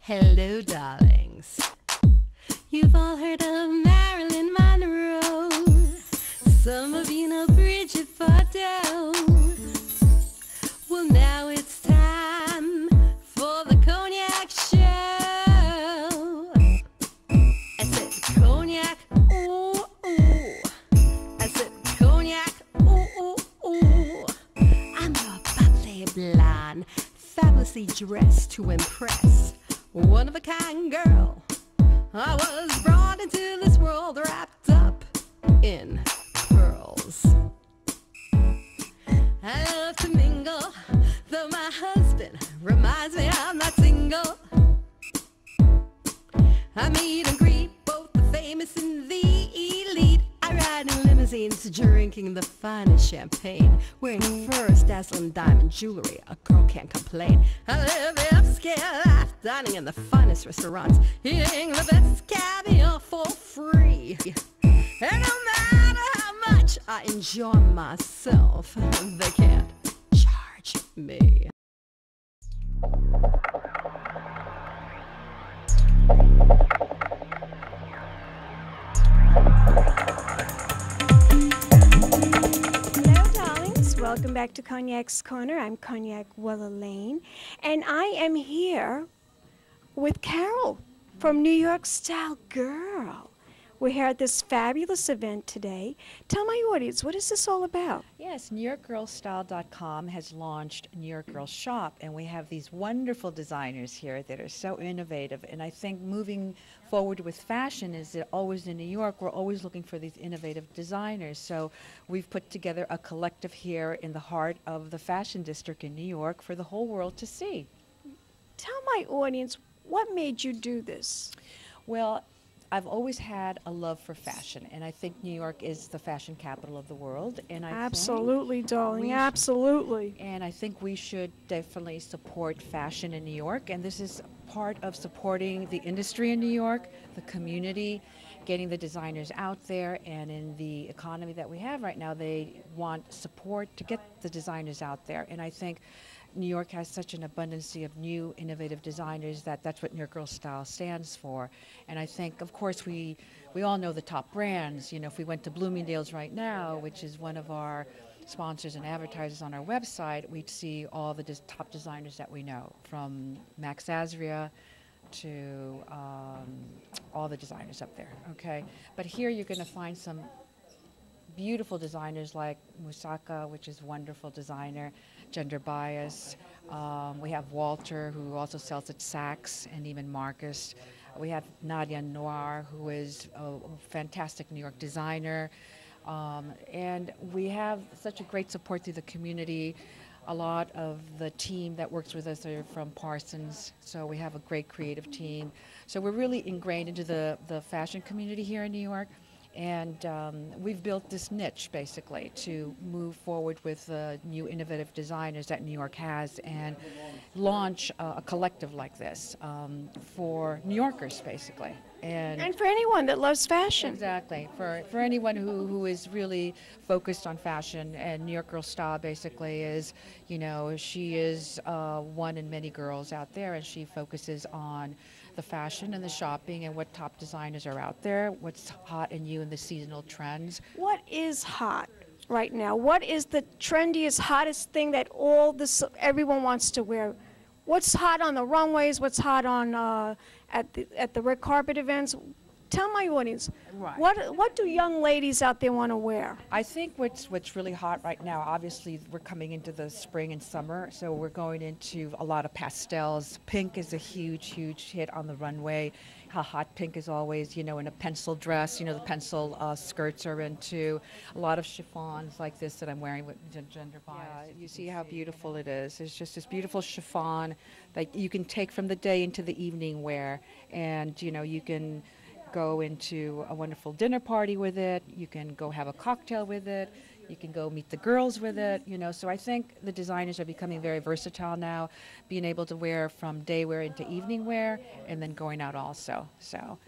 Hello, darlings. You've all heard of Marilyn Monroe. Some of you know Bridget Bardot. Well, now it's time for the Cognac Show. I said cognac, ooh, ooh. I said cognac, ooh, ooh, ooh. I'm a bubbly blonde, fabulously dressed to impress. One of a kind girl. I was brought into this world wrapped up in pearls. I love to mingle, though my husband reminds me I'm not single. I meet and greet both the famous and the elite. I ride in limousines, drinking the finest champagne, wearing furs, dazzling diamond jewelry. A girl can't complain. I live the upscale life, dining in the finest restaurants, eating the best caviar for free. And no matter how much I enjoy myself, they can't charge me. Welcome back to Cognac's Corner. I'm Cognac Wellerlane, and I am here with Carol from New York Style Girl. We're here at this fabulous event today. Tell my audience, what is this all about? Yes, NewYorkGirlStyle.com has launched New York Girl Shop, and we have these wonderful designers here that are so innovative. And I think moving forward with fashion is that always in New York, we're always looking for these innovative designers. So we've put together a collective here in the heart of the fashion district in New York for the whole world to see. Tell my audience, what made you do this? Well, I've always had a love for fashion, and I think New York is the fashion capital of the world. And I absolutely, darling, absolutely. And I think we should definitely support fashion in New York, and this is part of supporting the industry in New York, the community, getting the designers out there, and in the economy that we have right now, they want support to get the designers out there. And I think New York has such an abundance of new, innovative designers that's what New York Girl Style stands for. And I think, of course, we all know the top brands. You know, if we went to Bloomingdale's right now, which is one of our sponsors and advertisers on our website, we'd see all the top designers that we know, from Max Azria to all the designers up there, okay? But here you're going to find some beautiful designers like Musaka, which is a wonderful designer, Gender Bias. We have Walter, who also sells at Saks, and even Marcus. We have Nadia Noir, who is a fantastic New York designer. And we have such a great support through the community. A lot of the team that works with us are from Parsons, so we have a great creative team. So we're really ingrained into the fashion community here in New York. And we've built this niche, basically, to move forward with new innovative designers that New York has and launch a collective like this for New Yorkers, basically. And for anyone that loves fashion. Exactly. For anyone who is really focused on fashion. And New York Girl Style basically is, you know, she is one in many girls out there, and she focuses on the fashion and the shopping and what top designers are out there, what's hot and new in the seasonal trends. What is hot right now? What is the trendiest, hottest thing that everyone wants to wear? What's hot on the runways? What's hot on at the red carpet events? Tell my audience, right. What do young ladies out there want to wear? I think what's really hot right now, obviously we're coming into the spring and summer, so we're going into a lot of pastels. Pink is a huge, huge hit on the runway. How hot pink is always, you know, in a pencil dress. You know, the pencil skirts are into a lot of chiffons like this that I'm wearing with Gender Bias. Yeah, you see how beautiful it is. It's just this beautiful chiffon that you can take from the day into the evening wear, and you know, you can go into a wonderful dinner party with it. You can go have a cocktail with it. You can go meet the girls with it, you know. So I think the designers are becoming very versatile now, being able to wear from day wear into evening wear, and then going out also. So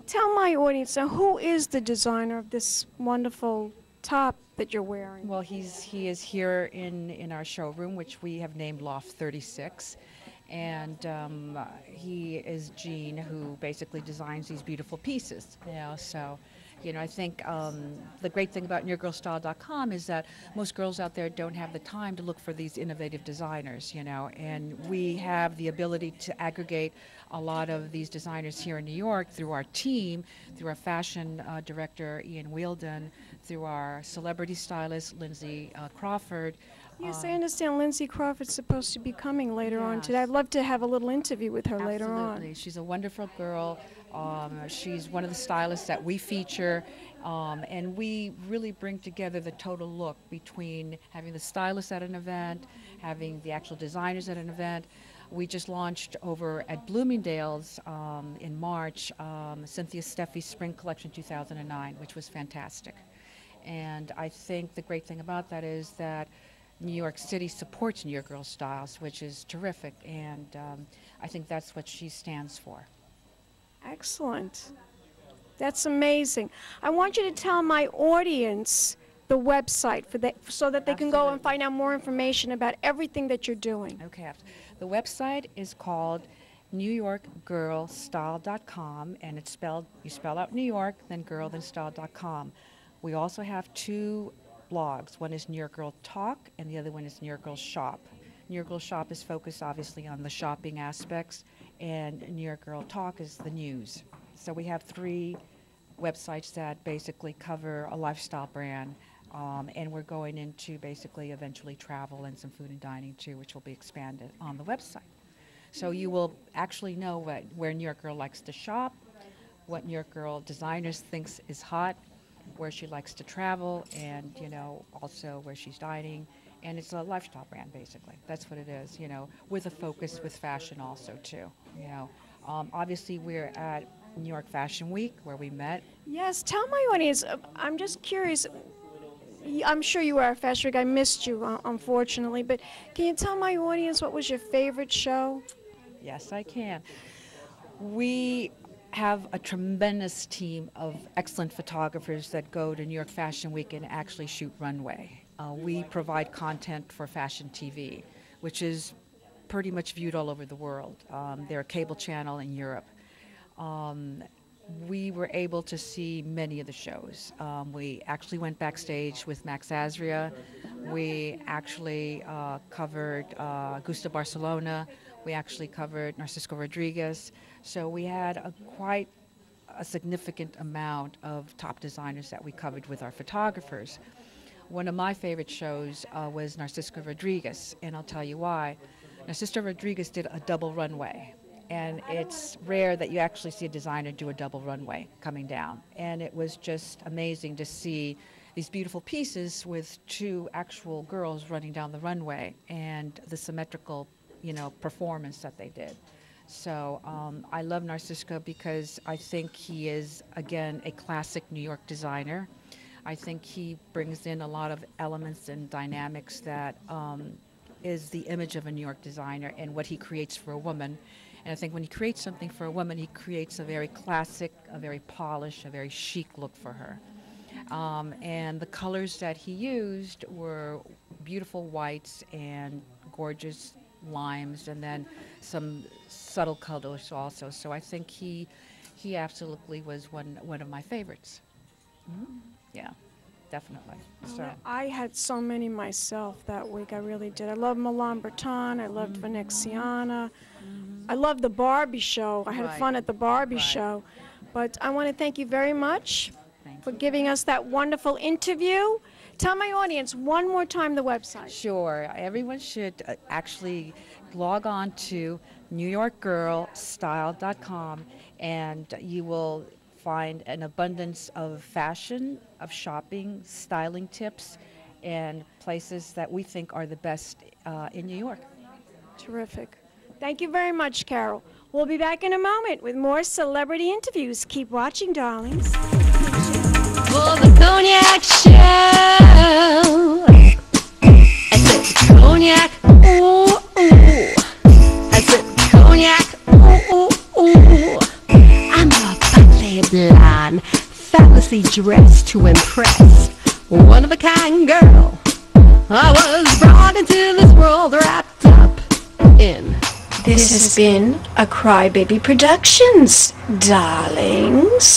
tell my audience, so who is the designer of this wonderful top that you're wearing? Well, he is here in our showroom, which we have named Loft 36. And he is Gene, who basically designs these beautiful pieces. So I think the great thing about NewYorkGirlStyle.com is that most girls out there don't have the time to look for these innovative designers, and we have the ability to aggregate a lot of these designers here in New York through our team, through our fashion director, Ian Wielden, through our celebrity stylist, Lindsay Crawford. Yes, I understand Lindsay Crawford's supposed to be coming later on Yes. today. I'd love to have a little interview with her later on. Absolutely. She's a wonderful girl. She's one of the stylists that we feature, and we really bring together the total look between having the stylist at an event, having the actual designers at an event. We just launched over at Bloomingdale's in March, Cynthia Steffi's Spring Collection 2009, which was fantastic. And I think the great thing about that is that New York City supports New York Girl Styles, which is terrific, and I think that's what she stands for. Excellent. That's amazing. I want you to tell my audience the website so that they can go and find out more information about everything that you're doing. Okay. The website is called NewYorkGirlStyle.com, and it's spelled, you spell out New York, then girl, then style.com. We also have two blogs. One is New York Girl Talk, and the other one is New York Girl Shop. New York Girl Shop is focused obviously on the shopping aspects, and New York Girl Talk is the news. So we have three websites that basically cover a lifestyle brand, and we're going into basically eventually travel and some food and dining too, which will be expanded on the website. So you will actually know where New York Girl likes to shop, what New York Girl designers thinks is hot, where she likes to travel, and also where she's dining. And it's a lifestyle brand, basically. That's what it is, with a focus with fashion also too. Obviously we're at New York Fashion Week where we met. Yes, tell my audience, I'm just curious, I'm sure you were at Fashion Week, I missed you unfortunately, but can you tell my audience what was your favorite show? Yes, I can. We have a tremendous team of excellent photographers that go to New York Fashion Week and actually shoot runway. We provide content for fashion TV, which is pretty much viewed all over the world. They're a cable channel in Europe. We were able to see many of the shows. We actually went backstage with Max Azria. We actually covered Gusta Barcelona. We actually covered Narcisco Rodriguez. So we had quite a significant amount of top designers that we covered with our photographers. One of my favorite shows was Narcisco Rodriguez, and I'll tell you why. Narcisco Rodriguez did a double runway, and it's rare that you actually see a designer do a double runway coming down. And it was just amazing to see these beautiful pieces with two actual girls running down the runway and the symmetrical, performance that they did. So I love Narcisco because I think he is, again, a classic New York designer. I think he brings in a lot of elements and dynamics that is the image of a New York designer and what he creates for a woman. And I think when he creates something for a woman, he creates a very classic, a very polished, a very chic look for her. And the colors that he used were beautiful whites and gorgeous limes, and then some subtle colors also. So I think he absolutely was one of my favorites. Mm-hmm. Yeah, definitely. So I had so many myself that week. I really did. I loved Milan Breton. I loved Veneziana. I loved the Barbie show. I had fun at the Barbie show. But I want to thank you very much for giving us that wonderful interview. Tell my audience one more time the website. Sure. Everyone should actually log on to NewYorkGirlStyle.com, and you will find an abundance of fashion, of shopping, styling tips, and places that we think are the best in New York. Terrific. Thank you very much, Carol. We'll be back in a moment with more celebrity interviews. Keep watching, darlings. For the Cognac Show. I said cognac, ooh, ooh. I said cognac, ooh, ooh, ooh. I'm a bubbly blonde, fancy dressed to impress. One of a kind girl. I was brought into this world wrapped up in This has been a Crybaby Productions, darlings.